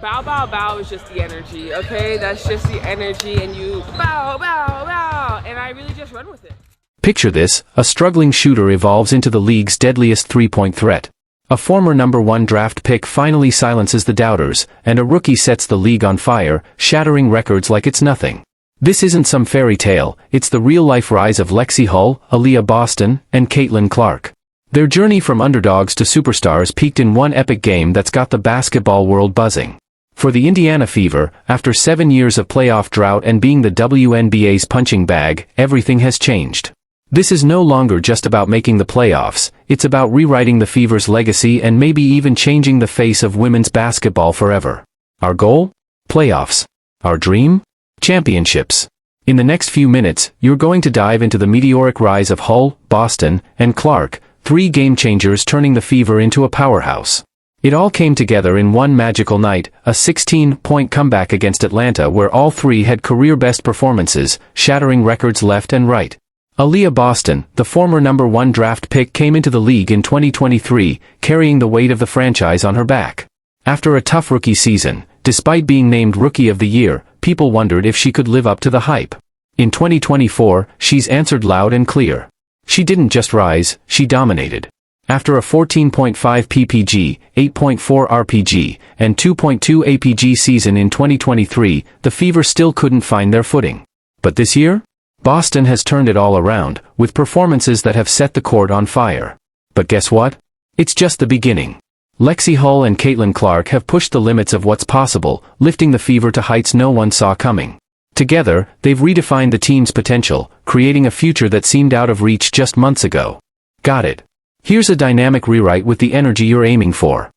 Bow, bow, bow is just the energy, okay? That's just the energy, and you bow, bow, bow, and I really just run with it. Picture this, a struggling shooter evolves into the league's deadliest three-point threat. A former #1 draft pick finally silences the doubters, and a rookie sets the league on fire, shattering records like it's nothing. This isn't some fairy tale, it's the real-life rise of Lexie Hull, Aliyah Boston, and Caitlin Clark. Their journey from underdogs to superstars peaked in one epic game that's got the basketball world buzzing. For the Indiana Fever, after 7 years of playoff drought and being the WNBA's punching bag, everything has changed. This is no longer just about making the playoffs, it's about rewriting the Fever's legacy and maybe even changing the face of women's basketball forever. Our goal? Playoffs. Our dream? Championships. In the next few minutes, you're going to dive into the meteoric rise of Hull, Boston, and Clark, three game changers turning the Fever into a powerhouse. It all came together in one magical night, a 16-point comeback against Atlanta where all three had career-best performances, shattering records left and right. Aliyah Boston, the former #1 draft pick, came into the league in 2023, carrying the weight of the franchise on her back. After a tough rookie season, despite being named Rookie of the Year, people wondered if she could live up to the hype. In 2024, she's answered loud and clear. She didn't just rise, she dominated. After a 14.5 PPG, 8.4 RPG, and 2.2 APG season in 2023, the Fever still couldn't find their footing. But this year? Boston has turned it all around, with performances that have set the court on fire. But guess what? It's just the beginning. Lexie Hull and Caitlin Clark have pushed the limits of what's possible, lifting the Fever to heights no one saw coming. Together, they've redefined the team's potential, creating a future that seemed out of reach just months ago. Got it. Here's a dynamic rewrite with the energy you're aiming for.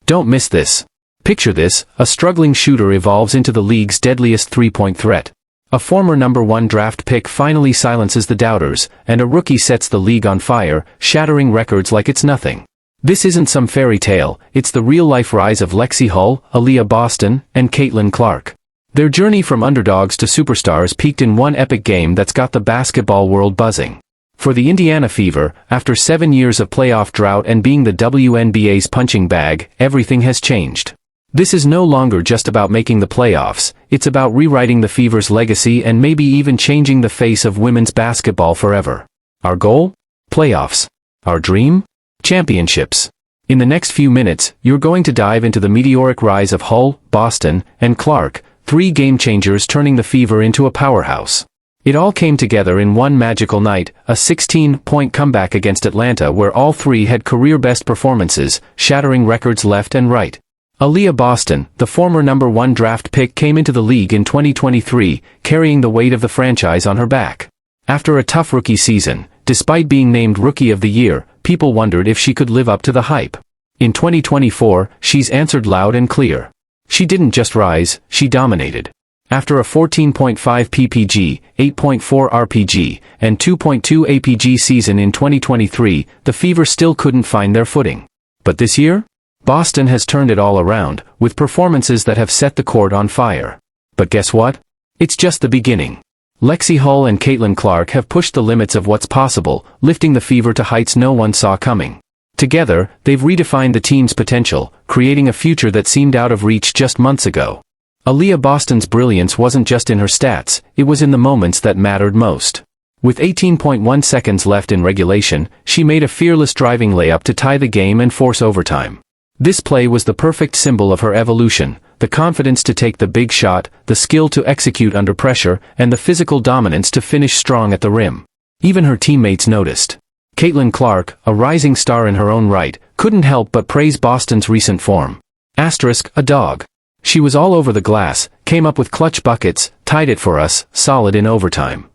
Don't miss this. Picture this, a struggling shooter evolves into the league's deadliest three-point threat. A former #1 draft pick finally silences the doubters, and a rookie sets the league on fire, shattering records like it's nothing. This isn't some fairy tale, it's the real-life rise of Lexie Hull, Aliyah Boston, and Caitlin Clark. Their journey from underdogs to superstars peaked in one epic game that's got the basketball world buzzing. For the Indiana Fever, after 7 years of playoff drought and being the WNBA's punching bag, everything has changed. This is no longer just about making the playoffs, it's about rewriting the Fever's legacy and maybe even changing the face of women's basketball forever. Our goal? Playoffs. Our dream? Championships. In the next few minutes, you're going to dive into the meteoric rise of Hull, Boston, and Clark, three game changers turning the Fever into a powerhouse. It all came together in one magical night, a 16-point comeback against Atlanta where all three had career-best performances, shattering records left and right. Aliyah Boston, the former #1 draft pick, came into the league in 2023, carrying the weight of the franchise on her back. After a tough rookie season, despite being named Rookie of the Year, people wondered if she could live up to the hype. In 2024, she's answered loud and clear. She didn't just rise, she dominated. After a 14.5 PPG, 8.4 RPG, and 2.2 APG season in 2023, the Fever still couldn't find their footing. But this year? Boston has turned it all around, with performances that have set the court on fire. But guess what? It's just the beginning. Lexie Hull and Caitlin Clark have pushed the limits of what's possible, lifting the Fever to heights no one saw coming. Together, they've redefined the team's potential, creating a future that seemed out of reach just months ago. Aliyah Boston's brilliance wasn't just in her stats, it was in the moments that mattered most. With 18.1 seconds left in regulation, she made a fearless driving layup to tie the game and force overtime. This play was the perfect symbol of her evolution, the confidence to take the big shot, the skill to execute under pressure, and the physical dominance to finish strong at the rim. Even her teammates noticed. Caitlin Clark, a rising star in her own right, couldn't help but praise Boston's recent form. A dog. She was all over the glass, came up with clutch buckets, tied it for us, solid in overtime.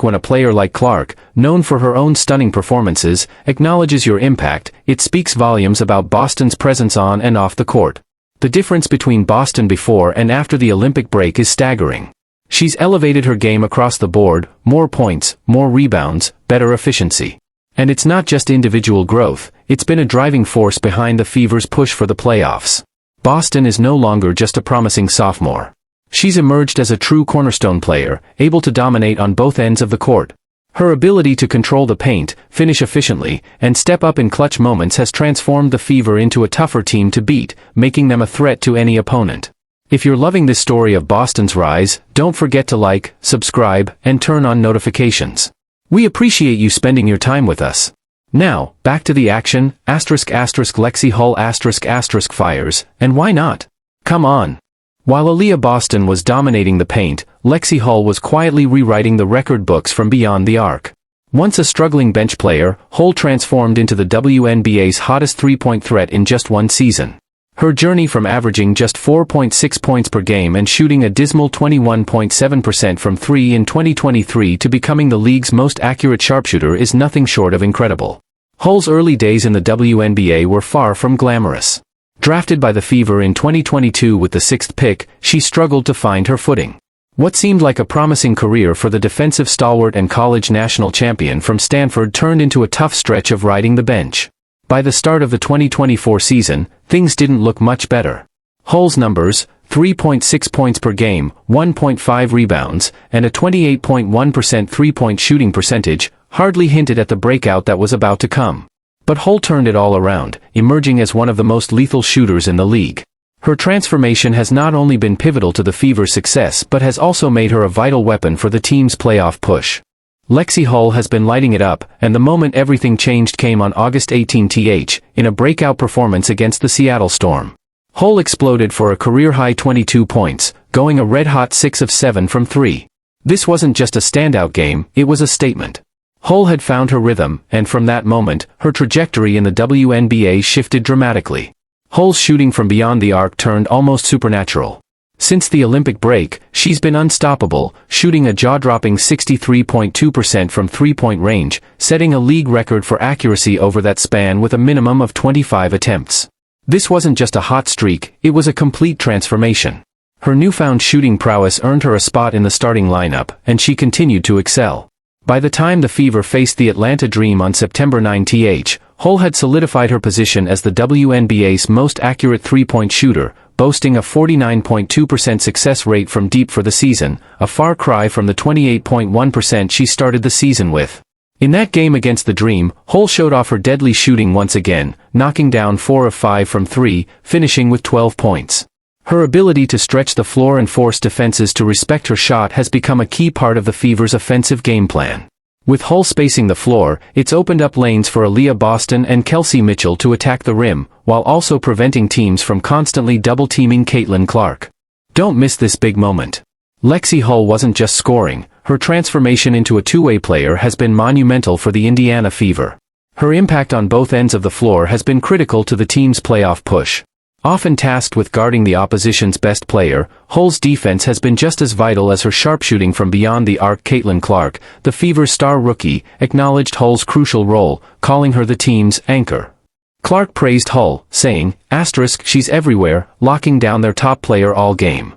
When a player like Clark, known for her own stunning performances, acknowledges your impact, it speaks volumes about Boston's presence on and off the court. The difference between Boston before and after the Olympic break is staggering. She's elevated her game across the board, more points, more rebounds, better efficiency. And it's not just individual growth, it's been a driving force behind the Fever's push for the playoffs. Boston is no longer just a promising sophomore. She's emerged as a true cornerstone player, able to dominate on both ends of the court. Her ability to control the paint, finish efficiently, and step up in clutch moments has transformed the Fever into a tougher team to beat, making them a threat to any opponent. If you're loving this story of Boston's rise, don't forget to like, subscribe, and turn on notifications. We appreciate you spending your time with us. Now, back to the action, **** Lexie Hull **** fires, and why not? Come on. While Aliyah Boston was dominating the paint, Lexie Hull was quietly rewriting the record books from beyond the arc. Once a struggling bench player, Hull transformed into the WNBA's hottest three-point threat in just one season. Her journey from averaging just 4.6 points per game and shooting a dismal 21.7% from three in 2023 to becoming the league's most accurate sharpshooter is nothing short of incredible. Hull's early days in the WNBA were far from glamorous. Drafted by the Fever in 2022 with the 6th pick, she struggled to find her footing. What seemed like a promising career for the defensive stalwart and college national champion from Stanford turned into a tough stretch of riding the bench. By the start of the 2024 season, things didn't look much better. Hull's numbers, 3.6 points per game, 1.5 rebounds, and a 28.1% three-point shooting percentage, hardly hinted at the breakout that was about to come. But Hull turned it all around, emerging as one of the most lethal shooters in the league. Her transformation has not only been pivotal to the Fever's success but has also made her a vital weapon for the team's playoff push. Lexie Hull has been lighting it up, and the moment everything changed came on August 18th, in a breakout performance against the Seattle Storm. Hull exploded for a career-high 22 points, going a red-hot 6 of 7 from 3. This wasn't just a standout game, it was a statement. Hull had found her rhythm, and from that moment, her trajectory in the WNBA shifted dramatically. Hull's shooting from beyond the arc turned almost supernatural. Since the Olympic break, she's been unstoppable, shooting a jaw-dropping 63.2% from three-point range, setting a league record for accuracy over that span with a minimum of 25 attempts. This wasn't just a hot streak, it was a complete transformation. Her newfound shooting prowess earned her a spot in the starting lineup, and she continued to excel. By the time the Fever faced the Atlanta Dream on September 9th, Hull had solidified her position as the WNBA's most accurate three-point shooter, boasting a 49.2% success rate from deep for the season, a far cry from the 28.1% she started the season with. In that game against the Dream, Hull showed off her deadly shooting once again, knocking down 4 of 5 from 3, finishing with 12 points. Her ability to stretch the floor and force defenses to respect her shot has become a key part of the Fever's offensive game plan. With Hull spacing the floor, it's opened up lanes for Aliyah Boston and Kelsey Mitchell to attack the rim, while also preventing teams from constantly double-teaming Caitlin Clark. Don't miss this big moment. Lexie Hull wasn't just scoring, her transformation into a two-way player has been monumental for the Indiana Fever. Her impact on both ends of the floor has been critical to the team's playoff push. Often tasked with guarding the opposition's best player, Hull's defense has been just as vital as her sharpshooting from beyond the arc. Caitlin Clark, the Fever's star rookie, acknowledged Hull's crucial role, calling her the team's anchor. Clark praised Hull, saying, "She's everywhere, locking down their top player all game."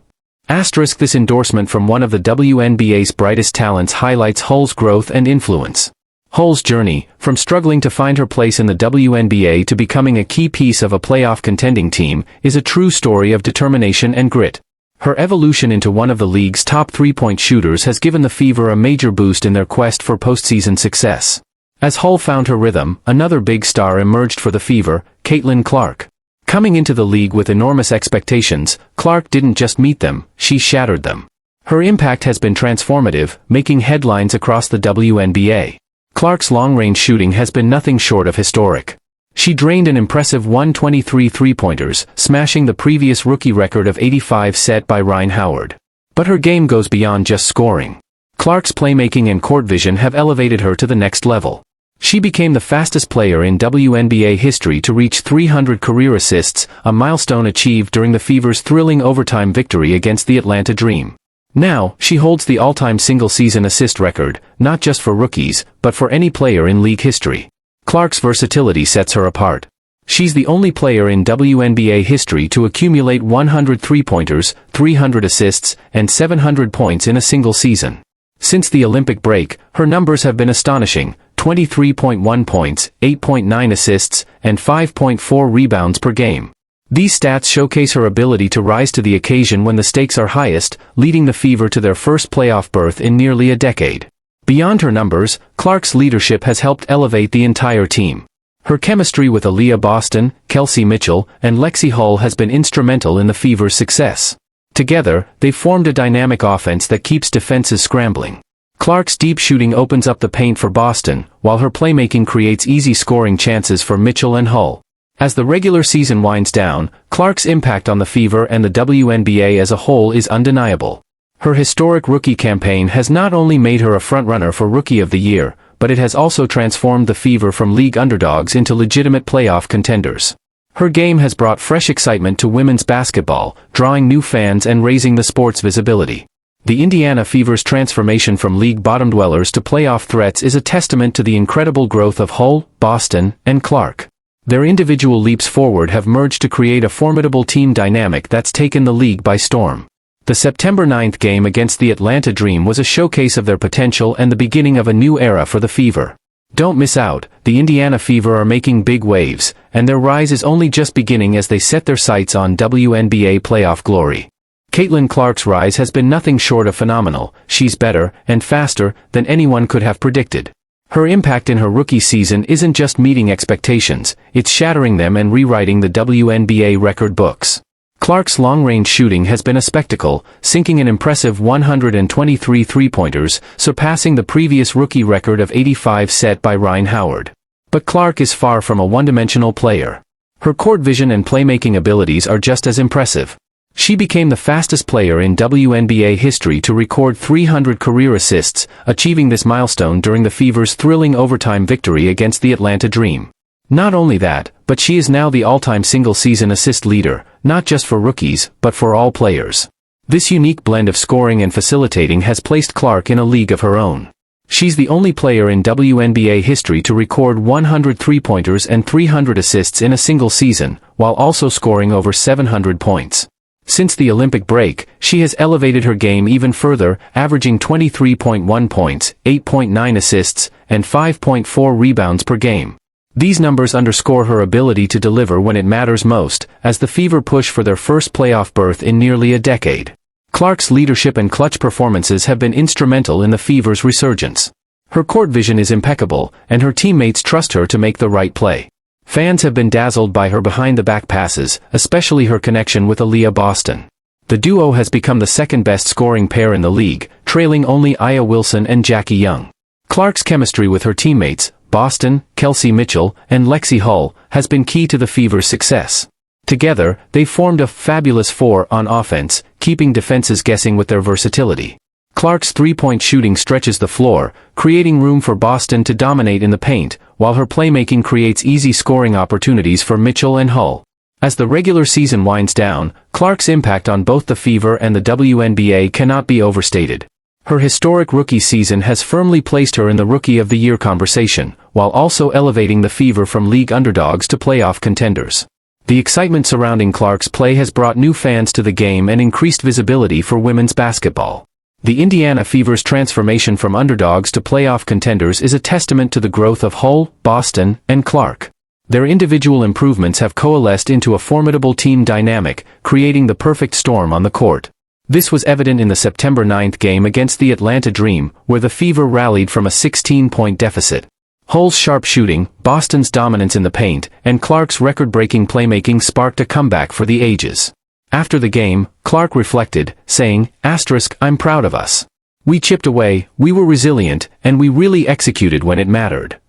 This endorsement from one of the WNBA's brightest talents highlights Hull's growth and influence. Hull's journey, from struggling to find her place in the WNBA to becoming a key piece of a playoff contending team, is a true story of determination and grit. Her evolution into one of the league's top three-point shooters has given the Fever a major boost in their quest for postseason success. As Hull found her rhythm, another big star emerged for the Fever, Caitlin Clark. Coming into the league with enormous expectations, Clark didn't just meet them, she shattered them. Her impact has been transformative, making headlines across the WNBA. Clark's long-range shooting has been nothing short of historic. She drained an impressive 123 three-pointers, smashing the previous rookie record of 85 set by Rhyne Howard. But her game goes beyond just scoring. Clark's playmaking and court vision have elevated her to the next level. She became the fastest player in WNBA history to reach 300 career assists, a milestone achieved during the Fever's thrilling overtime victory against the Atlanta Dream. Now, she holds the all-time single-season assist record, not just for rookies, but for any player in league history. Clark's versatility sets her apart. She's the only player in WNBA history to accumulate 100 three-pointers, 300 assists, and 700 points in a single season. Since the Olympic break, her numbers have been astonishing: 23.1 points, 8.9 assists, and 5.4 rebounds per game. These stats showcase her ability to rise to the occasion when the stakes are highest, leading the Fever to their first playoff berth in nearly a decade. Beyond her numbers, Clark's leadership has helped elevate the entire team. Her chemistry with Aliyah Boston, Kelsey Mitchell, and Lexie Hull has been instrumental in the Fever's success. Together, they've formed a dynamic offense that keeps defenses scrambling. Clark's deep shooting opens up the paint for Boston, while her playmaking creates easy scoring chances for Mitchell and Hull. As the regular season winds down, Clark's impact on the Fever and the WNBA as a whole is undeniable. Her historic rookie campaign has not only made her a frontrunner for Rookie of the Year, but it has also transformed the Fever from league underdogs into legitimate playoff contenders. Her game has brought fresh excitement to women's basketball, drawing new fans and raising the sport's visibility. The Indiana Fever's transformation from league bottom dwellers to playoff threats is a testament to the incredible growth of Hull, Boston, and Clark. Their individual leaps forward have merged to create a formidable team dynamic that's taken the league by storm. The September 9th game against the Atlanta Dream was a showcase of their potential and the beginning of a new era for the Fever. Don't miss out, the Indiana Fever are making big waves, and their rise is only just beginning as they set their sights on WNBA playoff glory. Caitlin Clark's rise has been nothing short of phenomenal. She's better, and faster, than anyone could have predicted. Her impact in her rookie season isn't just meeting expectations, it's shattering them and rewriting the WNBA record books. Clark's long-range shooting has been a spectacle, sinking an impressive 123 three-pointers, surpassing the previous rookie record of 85 set by Ryan Howard. But Clark is far from a one-dimensional player. Her court vision and playmaking abilities are just as impressive. She became the fastest player in WNBA history to record 300 career assists, achieving this milestone during the Fever's thrilling overtime victory against the Atlanta Dream. Not only that, but she is now the all-time single-season assist leader, not just for rookies, but for all players. This unique blend of scoring and facilitating has placed Clark in a league of her own. She's the only player in WNBA history to record 100 three-pointers and 300 assists in a single season, while also scoring over 700 points. Since the Olympic break, she has elevated her game even further, averaging 23.1 points, 8.9 assists, and 5.4 rebounds per game. These numbers underscore her ability to deliver when it matters most, as the Fever push for their first playoff berth in nearly a decade. Clark's leadership and clutch performances have been instrumental in the Fever's resurgence. Her court vision is impeccable, and her teammates trust her to make the right play. Fans have been dazzled by her behind-the-back passes, especially her connection with Aliyah Boston. The duo has become the second-best scoring pair in the league, trailing only Aya Wilson and Jackie Young. Clark's chemistry with her teammates, Boston, Kelsey Mitchell, and Lexie Hull, has been key to the Fever's success. Together, they formed a fabulous four on offense, keeping defenses guessing with their versatility. Clark's three-point shooting stretches the floor, creating room for Boston to dominate in the paint, while her playmaking creates easy scoring opportunities for Mitchell and Hull. As the regular season winds down, Clark's impact on both the Fever and the WNBA cannot be overstated. Her historic rookie season has firmly placed her in the Rookie of the Year conversation, while also elevating the Fever from league underdogs to playoff contenders. The excitement surrounding Clark's play has brought new fans to the game and increased visibility for women's basketball. The Indiana Fever's transformation from underdogs to playoff contenders is a testament to the growth of Hull, Boston, and Clark. Their individual improvements have coalesced into a formidable team dynamic, creating the perfect storm on the court. This was evident in the September 9th game against the Atlanta Dream, where the Fever rallied from a 16-point deficit. Hull's sharp shooting, Boston's dominance in the paint, and Clark's record-breaking playmaking sparked a comeback for the ages. After the game, Clark reflected, saying, "I'm proud of us. We chipped away, we were resilient, and we really executed when it mattered."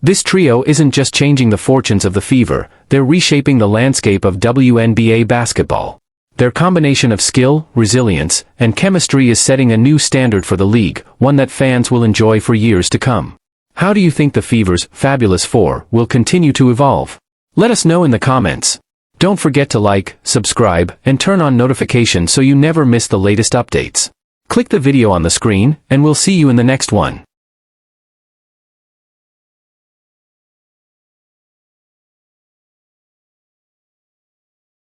This trio isn't just changing the fortunes of the Fever, they're reshaping the landscape of WNBA basketball. Their combination of skill, resilience, and chemistry is setting a new standard for the league, one that fans will enjoy for years to come. How do you think the Fever's Fabulous Four will continue to evolve? Let us know in the comments. Don't forget to like, subscribe, and turn on notifications so you never miss the latest updates. Click the video on the screen, and we'll see you in the next one.